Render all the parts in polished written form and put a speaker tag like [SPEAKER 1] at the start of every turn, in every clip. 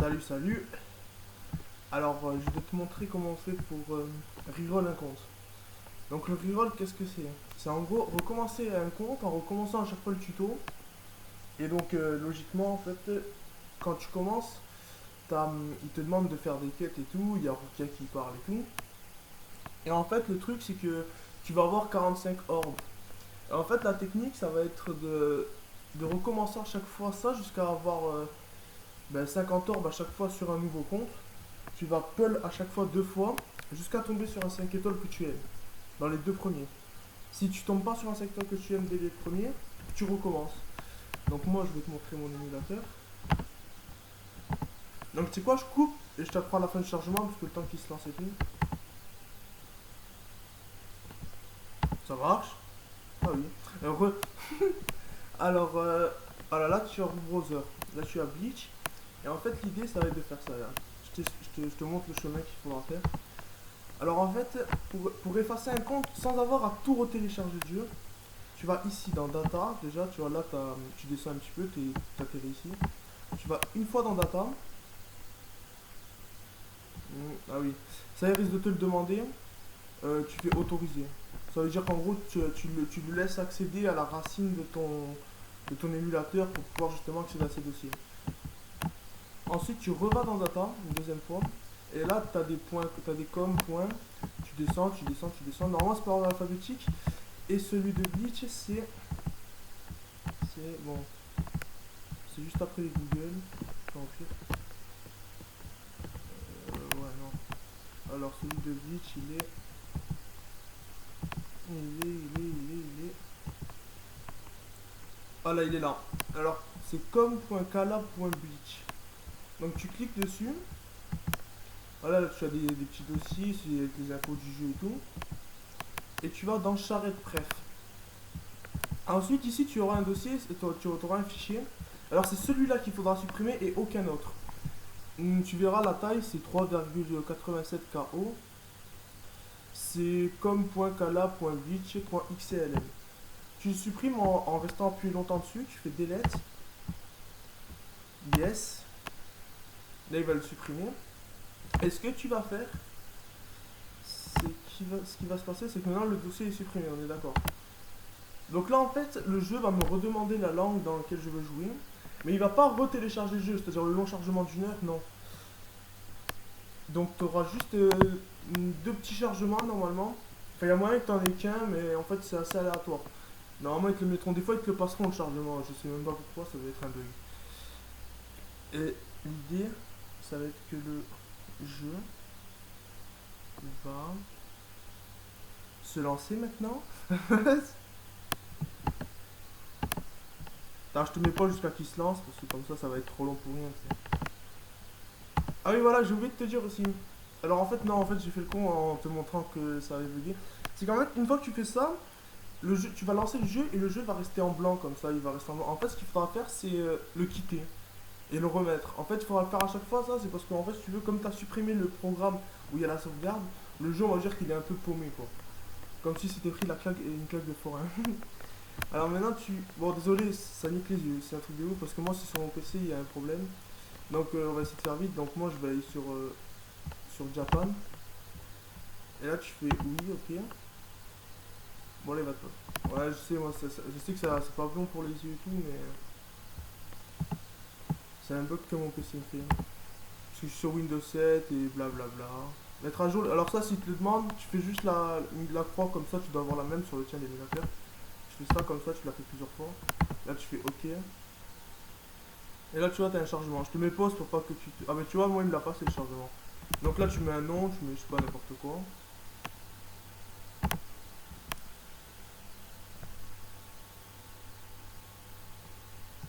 [SPEAKER 1] Salut, salut. Alors, je vais te montrer comment on fait pour reroll un compte. Donc, le reroll, qu'est-ce que c'est? C'est en gros recommencer un compte en recommençant à chaque fois le tuto. Et donc, logiquement, en fait, quand tu commences, il te demande de faire des quêtes et tout. Il y a Rukia qui parle et tout. Et en fait, le truc, c'est que tu vas avoir 45 orbes. Et en fait, la technique, ça va être de recommencer à chaque fois ça jusqu'à avoir 50 orbes à chaque fois sur un nouveau compte. Tu vas pull à chaque fois deux fois jusqu'à tomber sur un 5 étoiles que tu aimes dans les deux premiers. Si tu tombes pas sur un 5 étoiles que tu aimes dès les premiers, tu recommences. Donc moi je vais te montrer mon émulateur. Donc tu sais quoi, je coupe et je t'apprends à la fin du chargement parce que le temps qu'il se lance et tout. Ça marche. Ah oui. Heureux. Alors voilà, là tu as browser. Là tu as Bleach. Et en fait l'idée ça va être de faire ça là. Je te montre le chemin qu'il faudra faire. Alors en fait, pour effacer un compte sans avoir à tout retélécharger du jeu, tu vas ici dans Data, déjà tu vois là tu descends un petit peu, tu atterris ici. Tu vas une fois dans Data. Ah oui, ça il risque de te le demander, tu fais autoriser. Ça veut dire qu'en gros tu lui laisses accéder à la racine de ton émulateur pour pouvoir justement accéder à ces dossiers. Ensuite tu revas dans Data une deuxième fois. Et là tu as des points, tu as des com points. Tu descends, tu descends, tu descends. Normalement c'est par ordre alphabétique. Et celui de Bleach bon, c'est juste après les Google. En fait. Ouais non. Alors celui de Bleach il est. Ah là il est là. Alors c'est com.kala.bleach. Donc tu cliques dessus. Voilà là tu as des petits dossiers, c'est avec les infos du jeu et tout. Et tu vas dans charrette bref. Ensuite ici tu auras un dossier, tu auras un fichier. Alors c'est celui-là qu'il faudra supprimer et aucun autre. Tu verras la taille c'est 3,87 KO. C'est com.kala.bleach.xlm. Tu le supprimes en restant appuyé longtemps dessus, tu fais delete. Yes. Là il va le supprimer. Et ce que tu vas faire, ce qui va se passer, c'est que maintenant le dossier est supprimé, on est d'accord. Donc là en fait, le jeu va me redemander la langue dans laquelle je veux jouer. Mais il va pas retélécharger le jeu, c'est-à-dire le long chargement d'une heure, non. Donc tu auras juste deux petits chargements normalement. Enfin, il y a moyen que tu en aies qu'un, mais en fait c'est assez aléatoire. Normalement ils te le mettront, des fois ils te le passeront le chargement, je sais même pas pourquoi, ça va être un bug. Et l'idée, ça va être que le jeu va se lancer maintenant. Alors, je te mets pas jusqu'à qu'il se lance, parce que comme ça va être trop long pour rien. T'sais. Ah oui voilà, j'ai oublié de te dire aussi. Alors en fait non, en fait j'ai fait le con en te montrant que ça avait bugué. C'est qu'en fait une fois que tu fais ça, le jeu, tu vas lancer le jeu et le jeu va rester en blanc comme ça, il va rester en blanc. En fait ce qu'il faudra faire c'est le quitter et le remettre. En fait il faudra le faire à chaque fois ça, c'est parce qu'en fait si tu veux, comme tu as supprimé le programme où il y a la sauvegarde, le jeu on va dire qu'il est un peu paumé quoi. Comme si c'était pris une claque de forain. Alors maintenant tu... Bon désolé, ça nique les yeux, c'est un truc de ouf parce que moi c'est sur mon PC il y a un problème. Donc on va essayer de faire vite, donc moi je vais aller sur Japan. Et là tu fais oui, ok. Bon là il va te... Ouais je sais, moi je sais que ça c'est pas bon pour les yeux et tout, mais c'est un bug que mon PC me fait. Parce que je suis sur Windows 7 et blablabla. Mettre à jour, alors ça si tu te le demandes, tu fais juste la croix comme ça, tu dois avoir la même sur le tien d'émulateur. Tu fais ça comme ça, tu l'as fait plusieurs fois. Là tu fais ok. Et là tu vois t'as un chargement. Je te mets pause pour pas que tu te... Ah mais tu vois moi il me l'a pas, c'est le chargement. Donc là tu mets un nom, tu mets je sais pas n'importe quoi.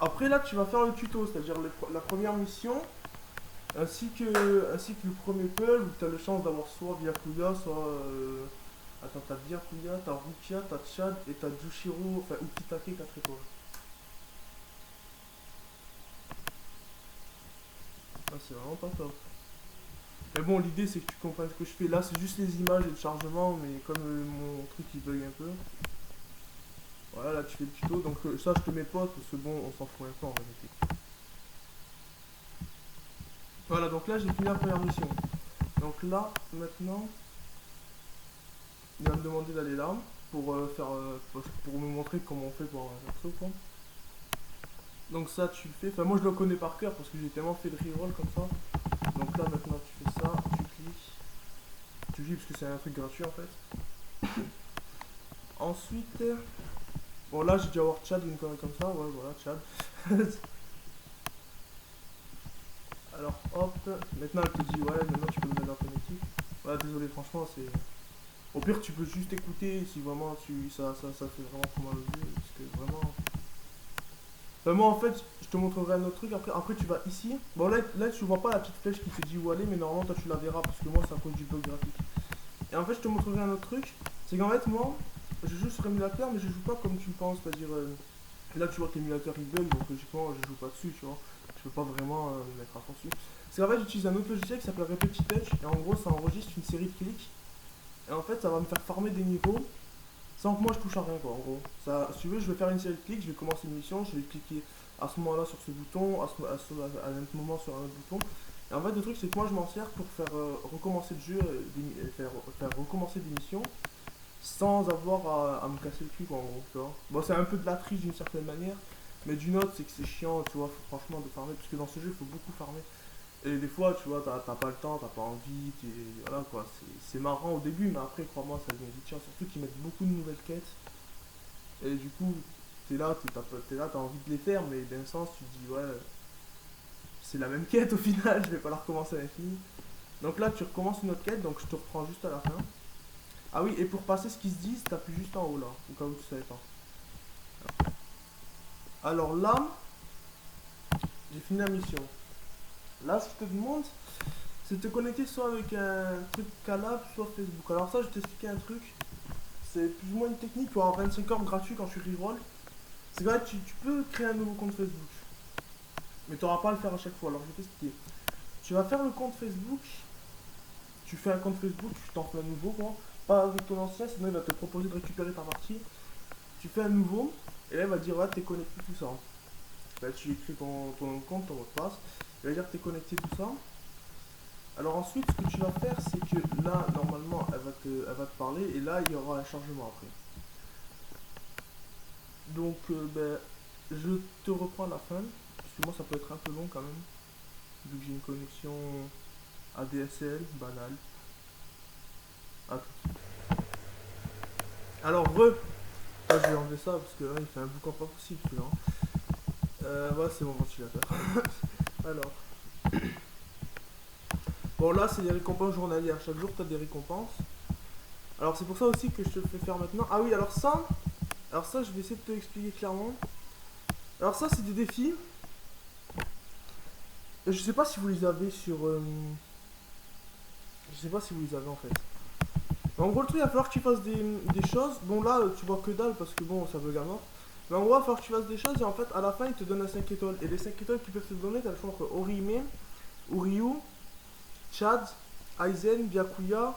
[SPEAKER 1] Après là tu vas faire le tuto, c'est-à-dire la première mission, ainsi que le premier puzzle où tu as la chance d'avoir soit Byakuya, soit... Attends, t'as Byakuya, t'as Rukia, t'as Chad et t'as Jushiro, enfin Ukitake 4 étoiles. Ah c'est vraiment pas top. Mais bon l'idée c'est que tu comprennes ce que je fais. Là c'est juste les images et le chargement, mais comme mon truc il bug un peu. Voilà là tu fais le tuto, donc ça je te mets pas parce que bon on s'en fout un peu en réalité. Voilà, donc là j'ai fini la première mission. Donc là, maintenant, il va me demander d'aller là pour pour me montrer comment on fait pour un perso, quoi. Donc ça tu le fais, enfin moi je le connais par cœur parce que j'ai tellement fait de reroll comme ça. Donc là maintenant tu fais ça, tu cliques parce que c'est un truc gratuit en fait. Ensuite, bon là j'ai dû avoir Chad ou une connerie comme ça, ouais voilà Chad. Alors hop, maintenant elle te dit ouais maintenant tu peux me mettre dans ton équipe. Ouais désolé franchement c'est... Au pire tu peux juste écouter si vraiment ça fait vraiment trop mal au yeux parce que vraiment... Enfin, moi en fait je te montrerai un autre truc après tu vas ici. Bon là tu vois pas la petite flèche qui te dit où aller mais normalement toi tu la verras parce que moi c'est à cause du bug graphique. Et en fait je te montrerai un autre truc, c'est qu'en fait moi je joue sur émulateur mais je joue pas comme tu le penses, c'est-à-dire là tu vois que l'émulateur il bug donc logiquement je joue pas dessus tu vois. Je peux pas vraiment me mettre à fond dessus. C'est qu'en fait j'utilise un autre logiciel qui s'appelle Repeti Touch et en gros ça enregistre une série de clics et en fait ça va me faire farmer des niveaux sans que moi je touche à rien quoi en gros. Ça, si tu veux je vais faire une série de clics, je vais commencer une mission, je vais cliquer à ce moment là sur ce bouton, à un autre moment sur un autre bouton. Et en fait le truc c'est que moi je m'en sers pour faire recommencer le jeu, faire recommencer des missions sans avoir à me casser le cul quoi en gros tu vois. Bon c'est un peu de la triche d'une certaine manière, mais d'une autre c'est que c'est chiant tu vois, franchement de farmer, parce que dans ce jeu il faut beaucoup farmer. Et des fois tu vois t'as pas le temps, t'as pas envie, voilà quoi, c'est marrant au début mais après crois-moi ça devient vite chiant, surtout qu'ils mettent beaucoup de nouvelles quêtes. Et du coup t'es là, t'as envie de les faire mais d'un sens tu te dis ouais c'est la même quête au final, je vais pas la recommencer à l'infini. Donc là tu recommences une autre quête, donc je te reprends juste à la fin. Ah oui, et pour passer ce qu'ils se disent, t'appuies juste en haut là, au cas où tu savais pas. Alors là, j'ai fini la mission. Là, ce que je te demande, c'est de te connecter soit avec un truc Calab, soit Facebook. Alors ça, je vais t'expliquer un truc. C'est plus ou moins une technique pour avoir 25 heures gratuit quand tu reroll. C'est que tu peux créer un nouveau compte Facebook. Mais tu n'auras pas à le faire à chaque fois. Alors je vais t'expliquer. Tu vas faire le compte Facebook. Tu fais un compte Facebook, tu t'en fais un nouveau, quoi. Pas avec ton ancien, sinon il va te proposer de récupérer ta partie. Tu fais un nouveau, et là il va dire ouais, t'es connecté, tout ça. Là tu écris ton compte, ton mot de passe. Il va dire que t'es connecté, tout ça. Alors ensuite, ce que tu vas faire, c'est que là, normalement, elle va te parler, et là, il y aura un chargement après. Donc, je te reprends à la fin, parce que moi, ça peut être un peu long quand même, vu que j'ai une connexion ADSL, banale. À tout. Alors, ah, je vais enlever ça, parce que là, il fait un boucan pas possible, celui-là. Ouais, c'est mon ventilateur. Alors, bon, là, c'est les récompenses journalières. Chaque jour, tu as des récompenses. Alors, c'est pour ça aussi que je te le fais faire maintenant. Ah oui, alors ça, je vais essayer de te l'expliquer clairement. Alors ça, c'est des défis. Je sais pas si vous les avez sur... Je sais pas si vous les avez en fait. Mais en gros, le truc, il va falloir que tu fasses des choses. Bon, là, tu vois que dalle parce que bon, ça veut à mort. Mais en gros, il va falloir que tu fasses des choses et en fait, à la fin, il te donne un 5 étoiles. Et les 5 étoiles qui peuvent te donner, tu as le choix entre Orihime, Uryu, Chad, Aizen, Byakuya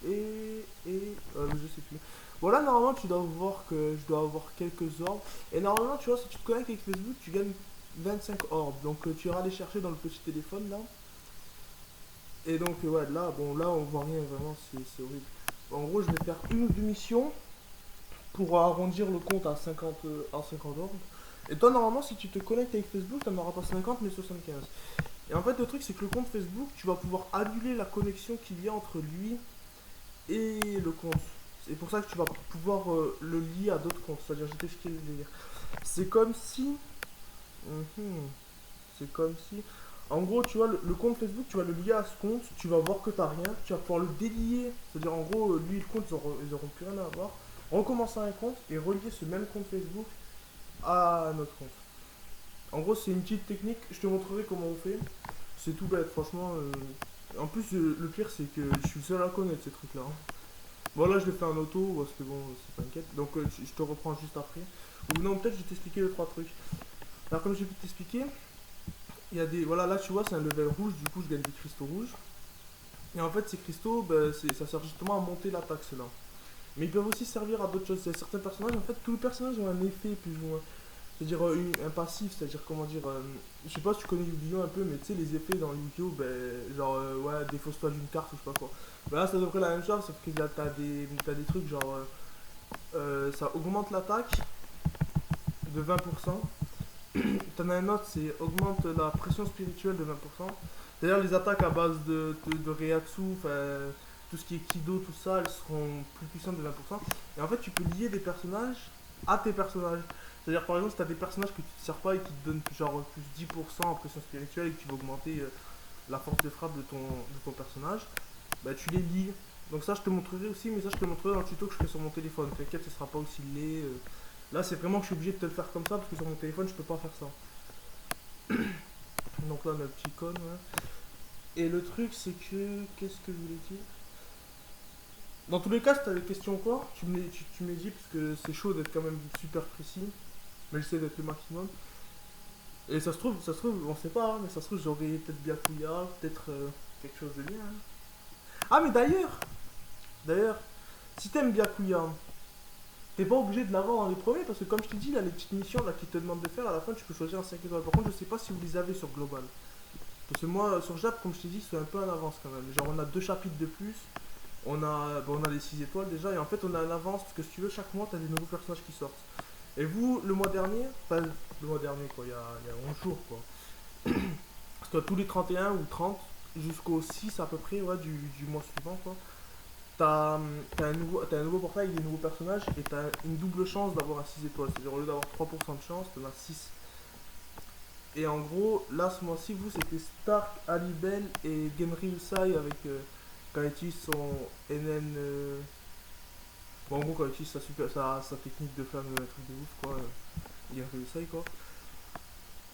[SPEAKER 1] je sais plus. Voilà, normalement, tu dois voir que je dois avoir quelques orbes. Et normalement, tu vois, si tu te connectes avec Facebook, tu gagnes 25 orbes. Donc, tu iras les chercher dans le petit téléphone là. Et donc, ouais, là, bon, là, on voit rien vraiment, c'est horrible. En gros, je vais faire une ou deux missions pour arrondir le compte à 50 orbes. Et toi, normalement, si tu te connectes avec Facebook, tu n'en auras pas 50 mais 75. Et en fait, le truc, c'est que le compte Facebook, tu vas pouvoir annuler la connexion qu'il y a entre lui et le compte. C'est pour ça que tu vas pouvoir le lier à d'autres comptes. C'est-à-dire, je vais t'expliquer le délire. C'est comme si. C'est comme si. En gros, tu vois, le compte Facebook, tu vas le lier à ce compte, tu vas voir que t'as rien, tu vas pouvoir le délier. C'est-à-dire, en gros, lui et le compte, ils auront plus rien à voir. Recommencer un compte et relier ce même compte Facebook à notre compte. En gros, c'est une petite technique, je te montrerai comment on fait. C'est tout bête, franchement. En plus, le pire, c'est que je suis le seul à connaître ces trucs-là, hein. Bon, là, je le fais en auto, parce que bon, c'est pas une quête. Donc, je te reprends juste après. Ou non, peut-être je vais t'expliquer les trois trucs. Alors, comme j'ai pu t'expliquer, il y a des. Voilà, là, tu vois, c'est un level rouge, du coup, je gagne des cristaux rouges. Et en fait, ces cristaux, ça sert justement à monter l'attaque, ceux-là. Mais ils peuvent aussi servir à d'autres choses. Il y a certains personnages, en fait, tous les personnages ont un effet, plus ou moins. c'est-à-dire un passif, c'est-à-dire comment dire, je sais pas si tu connais Yu-Gi-Oh un peu, mais tu sais les effets dans Yu-Gi-Oh, ben, genre ouais, défausse-toi d'une carte ou je sais pas quoi. Ben là c'est à peu près la même chose, sauf que là t'as des trucs genre ça augmente l'attaque de 20%. T'en as un autre, c'est augmente la pression spirituelle de 20%. D'ailleurs les attaques à base de Reiatsu, enfin tout ce qui est Kido, tout ça, elles seront plus puissantes de 20%. Et en fait tu peux lier des personnages à tes personnages. C'est-à-dire par exemple si t'as des personnages que tu te sers pas et qui te donnent genre plus 10% en pression spirituelle et que tu vas augmenter la force de frappe de ton personnage, bah tu les lies. Donc ça je te montrerai aussi, mais ça je te montrerai dans le tuto que je fais sur mon téléphone. T'inquiète, ce sera pas aussi laid. Là c'est vraiment que je suis obligé de te le faire comme ça parce que sur mon téléphone je peux pas faire ça. Donc là on a le petit icône, ouais. Et le truc c'est que, qu'est-ce que je voulais dire? Dans tous les cas, si t'as des questions ou quoi, tu me les dis parce que c'est chaud d'être quand même super précis. Mais j'essaie d'être le maximum. Et ça se trouve, on sait pas, hein, mais ça se trouve j'aurais peut-être Byakuya, peut-être quelque chose de bien. Hein. Ah mais d'ailleurs, si t'aimes Byakuya, t'es pas obligé de l'avoir dans les premiers parce que comme je t'ai dit, là, les petites missions là, qui te demandent de faire, à la fin tu peux choisir un 5 étoiles. Par contre, je sais pas si vous les avez sur Global. Parce que moi, sur Jap, comme je t'ai dit, c'est un peu en avance quand même. Genre, on a deux chapitres de plus. On a les 6 étoiles déjà. Et en fait, on a en avance. Parce que si tu veux, chaque mois, t'as des nouveaux personnages qui sortent. Et vous, le mois dernier, enfin, le mois dernier, quoi, il y a 11 jours, quoi. Parce que tous les 31 ou 30, jusqu'au 6 à peu près, ouais, du mois suivant, quoi. T'as un nouveau portail, des nouveaux personnages. Et t'as une double chance d'avoir un 6 étoiles. C'est-à-dire, au lieu d'avoir 3% de chance, t'en as 6. Et en gros, là ce mois-ci, vous c'était Stark, Alibel et Genry Usai avec quand il utilise son NN. Bon, en gros, quand il utilise sa technique de flamme, un truc de ouf quoi. Genry Usai quoi.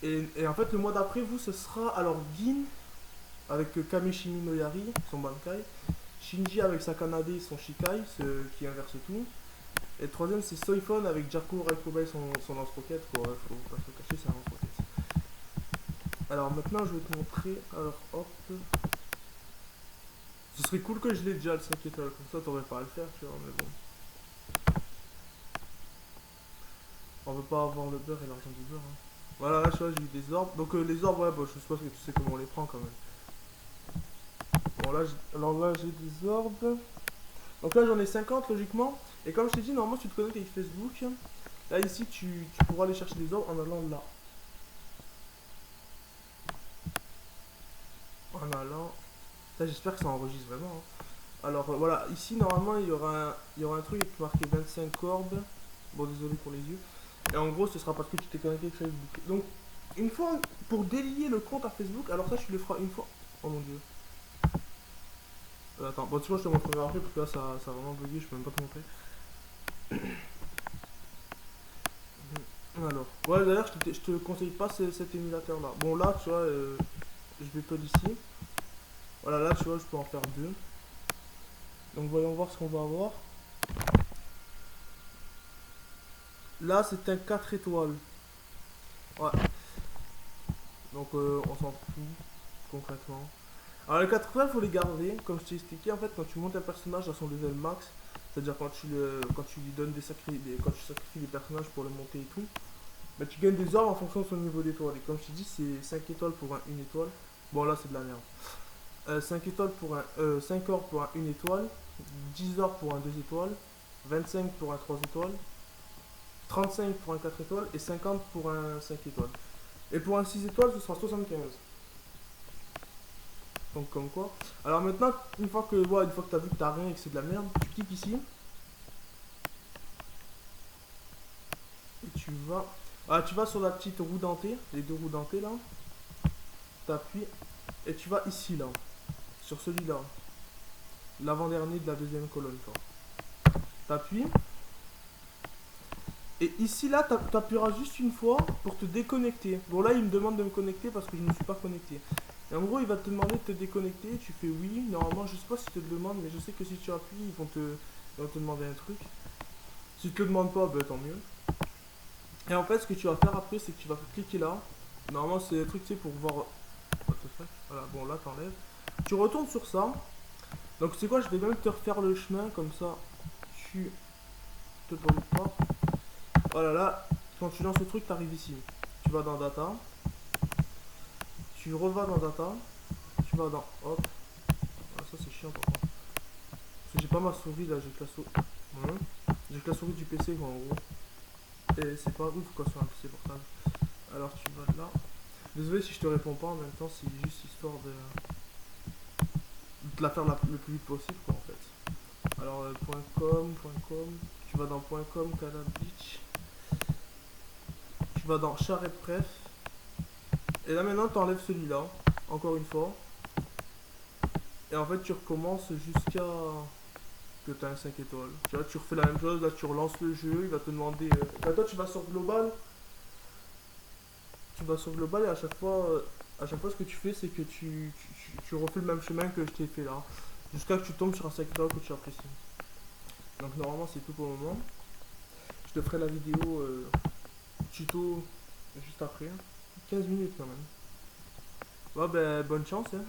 [SPEAKER 1] Et en fait, le mois d'après, vous ce sera alors Gin avec Kameshimi no Yari, son Bankai. Shinji avec sa Kanade, son Shikai, ce qui inverse tout. Et le troisième, c'est Soifon avec Jaco Raikobei, son lance-roquette quoi. Faut pas se le cacher, c'est un lance-roquette. Alors maintenant je vais te montrer. Alors hop. Ce serait cool que je l'ai déjà le 5 étoiles. Comme ça t'aurais pas à le faire tu vois. Mais bon. On veut pas avoir le beurre et l'argent du beurre. Hein. Voilà là tu vois j'ai eu des orbes. Donc les orbes ouais bah, je suppose que tu sais comment on les prend quand même. Bon là alors là j'ai des orbes. Donc là j'en ai 50 logiquement. Et comme je t'ai dit normalement si tu te connectes avec Facebook. Là ici tu pourras aller chercher des orbes en allant là. En allant. Ça j'espère que ça enregistre vraiment. Hein. Alors voilà, ici normalement il y aura un truc avec marqué 25 corbes. Bon désolé pour les yeux. Et en gros ce sera parce que tu t'es connecté avec Facebook. Donc une fois pour délier le compte à Facebook, alors ça tu le feras une fois. Oh mon dieu. Attends, bon tu vois je te montrerai après parce que là ça a vraiment bugué, je peux même pas te montrer. Alors, ouais d'ailleurs je te conseille pas cet émulateur là. Bon là tu vois, je vais pas d'ici. Voilà là tu vois je peux en faire deux. Donc voyons voir ce qu'on va avoir. Là, c'est un 4 étoiles. Ouais. Donc, on s'en fout, concrètement. Alors, les 4 étoiles, il faut les garder. Comme je t'ai expliqué, en fait, quand tu montes un personnage à son level max, c'est-à-dire quand tu lui donnes quand tu sacrifies des personnages pour le monter et tout, bah, tu gagnes des orbes en fonction de son niveau d'étoile. Et comme je t'ai dit, c'est 5 étoiles pour un 1 étoile. Bon, là, c'est de la merde. 5 étoiles pour un, 5 orbes pour un 1 étoile, 10 orbes pour un 2 étoiles, 25 pour un 3 étoiles, 35 pour un 4 étoiles et 50 pour un 5 étoiles. Et pour un 6 étoiles, ce sera 75. Donc comme quoi. Alors maintenant, une fois que tu as vu que t'as rien et que c'est de la merde, tu cliques ici. Et tu vas. Ah, tu vas sur la petite roue dentée, les deux roues dentées là. T'appuies. Et tu vas ici là. Sur celui-là. L'avant-dernier de la deuxième colonne. T'appuies. Et ici là, tu appuieras juste une fois pour te déconnecter. Bon là, il me demande de me connecter parce que je ne me suis pas connecté. Et en gros, il va te demander de te déconnecter. Tu fais oui. Normalement, je sais pas si te le demande, mais je sais que si tu appuies, ils vont te demander un truc. Si tu te le demandes pas, bah, tant mieux. Et en fait, ce que tu vas faire après, c'est que tu vas cliquer là. Normalement, c'est un truc, tu sais, pour voir. What the fuck. Voilà, bon là, t'enlèves. Tu retournes sur ça. Donc, c'est quoi, je vais même te refaire le chemin, comme ça, tu te tombes pas. Voilà, là, Quand tu lances le truc, tu arrives ici. Tu vas dans Data. Tu revas dans Data. Tu vas dans Hop. Ah, ça c'est chiant par contre. Parce que j'ai pas ma souris là, j'ai que la souris. J'ai que la souris du PC quoi, en gros. Et c'est pas ouf quoi sur un PC portable. Alors tu vas là. Désolé si je te réponds pas en même temps, c'est juste histoire de la faire le plus vite possible quoi en fait. Alors .com, tu vas dans .com, Canal Beach. Tu vas dans Charrette Pref. Et là maintenant tu enlèves celui-là, encore une fois. Et en fait tu recommences jusqu'à que tu as un 5 étoiles. Tu vois, tu refais la même chose, là tu relances le jeu, il va te demander... Bah, toi tu vas sur Global. Tu vas sur Global et à chaque fois ce que tu fais c'est que tu refais le même chemin que je t'ai fait là. Jusqu'à que tu tombes sur un 5 étoiles que tu apprécies. Donc normalement c'est tout pour le moment. Je te ferai la vidéo tuto juste après. 15 minutes quand même. Ouais ben bonne chance hein.